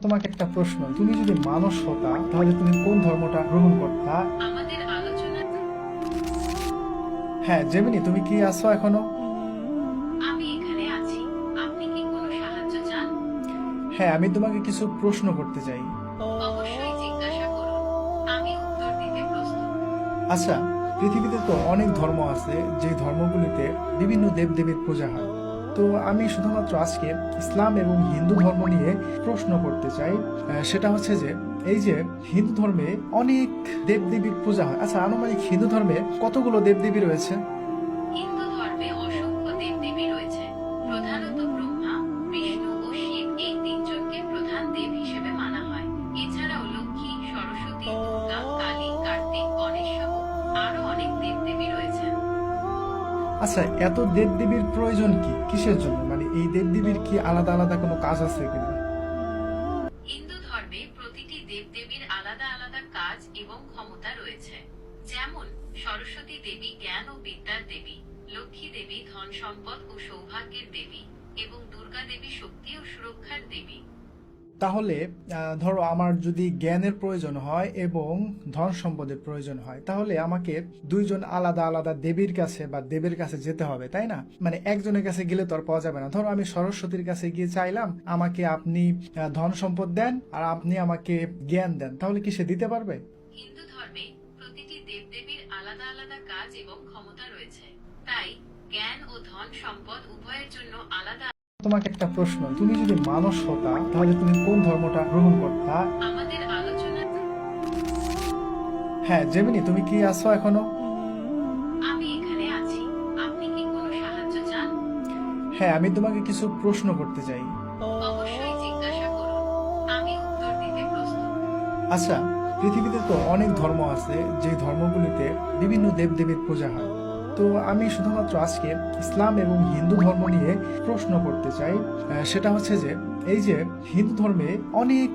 তোমাকে একটা প্রশ্ন, তুমি যদি মানুষ হতা তাহলে তুমি কোন ধর্মটা গ্রহণ করতা? আমাদের আলোচনা। হ্যাঁ জেমিনি, তুমি কি আছো এখনো? আমি এখানে আছি। আপনি কি কোনো সাহায্য চান? হ্যাঁ, আমি তোমাকে কিছু প্রশ্ন করতে চাই। অবশ্যই জিজ্ঞাসা করুন। আমি উত্তর দিতে প্রস্তুত। আচ্ছা, পৃথিবীতে তো অনেক ধর্ম আছে, যে ধর্মগুলিতে বিভিন্ন দেবদেবীর পূজা হয়। তো আমি শুধুমাত্র আজকে ইসলাম এবং হিন্দু ধর্ম নিয়ে প্রশ্ন করতে চাই। সেটা হচ্ছে যে এই যে হিন্দু ধর্মে অনেক দেবদেবীর পূজা হয়, আচ্ছা আনুমানিক হিন্দু ধর্মে কতগুলো দেবদেবী রয়েছে? হিন্দু ধর্মে অসংখ্য দেবদেবী রয়েছে। প্রধানত ব্রহ্মা, বিষ্ণু ও শিব এই তিনজনকে প্রধান দেব হিসেবে মানা হয়। এছাড়াও লক্ষ্মী, সরস্বতী, দুর্গা, কালী, কার্তিক, গণেশ সহ আরো অনেক দেবদেবী রয়েছেন। আচ্ছা, এত দেবদেবীর প্রয়োজন কি, কিসের জন্য? মানে এই দেবদেবীর কি আলাদা আলাদা কোনো কাজ আছে কিনা? হিন্দু ধর্মে প্রতিটি দেবদেবীর আলাদা আলাদা কাজ এবং ক্ষমতা রয়েছে। যেমন সরস্বতী দেবী জ্ঞান ও বিদ্যার দেবী, লক্ষ্মী দেবী ধন সম্পদ ও সৌভাগ্যের দেবী এবং দুর্গা দেবী শক্তি ও সুরক্ষার দেবী। তাহলে ধরো আমার যদি জ্ঞানের প্রয়োজন হয় এবং ধন সম্পদের প্রয়োজন হয়, তাহলে আমাকে দুইজন আলাদা আলাদা দেবীর কাছে বা দেবের কাছে যেতে হবে, তাই না? মানে একজনের কাছে গেলে তো আর পাওয়া যাবে না। ধরো আমি সরস্বতীর কাছে গিয়ে চাইলাম আমাকে আপনি ধন সম্পদ দেন আর আপনি আমাকে জ্ঞান দেন, তাহলে কি সে দিতে পারবে? হিন্দু ধর্মে প্রতিটি দেবদেবীর আলাদা আলাদা কাজ এবং ক্ষমতা রয়েছে। তাই জ্ঞান ও ধন সম্পদ উভয়ের জন্য আলাদা। তোমাকে একটা প্রশ্ন, তুমি যদি মানুষ হতা তাহলে তুমি কোন ধর্মটা গ্রহণ করতা? আমাদের আলোচনা। হ্যাঁ জেমিনি, তুমি কি আছো এখনো? আমি এখানে আছি। আপনি কি কোনো সাহায্য চান? হ্যাঁ, আমি তোমাকে কিছু প্রশ্ন করতে চাই। অবশ্যই জিজ্ঞাসা করুন। আমি উত্তর দিতে প্রস্তুত। আচ্ছা, পৃথিবীতে তো অনেক ধর্ম আছে, যে ধর্মগুলিতে বিভিন্ন দেবদেবীর পূজা হয়। তো আমি শুধুমাত্র আজকে ইসলাম এবং হিন্দু ধর্ম নিয়ে প্রশ্ন করতে চাই। সেটা হচ্ছে যে এই যে হিন্দু ধর্মে অনেক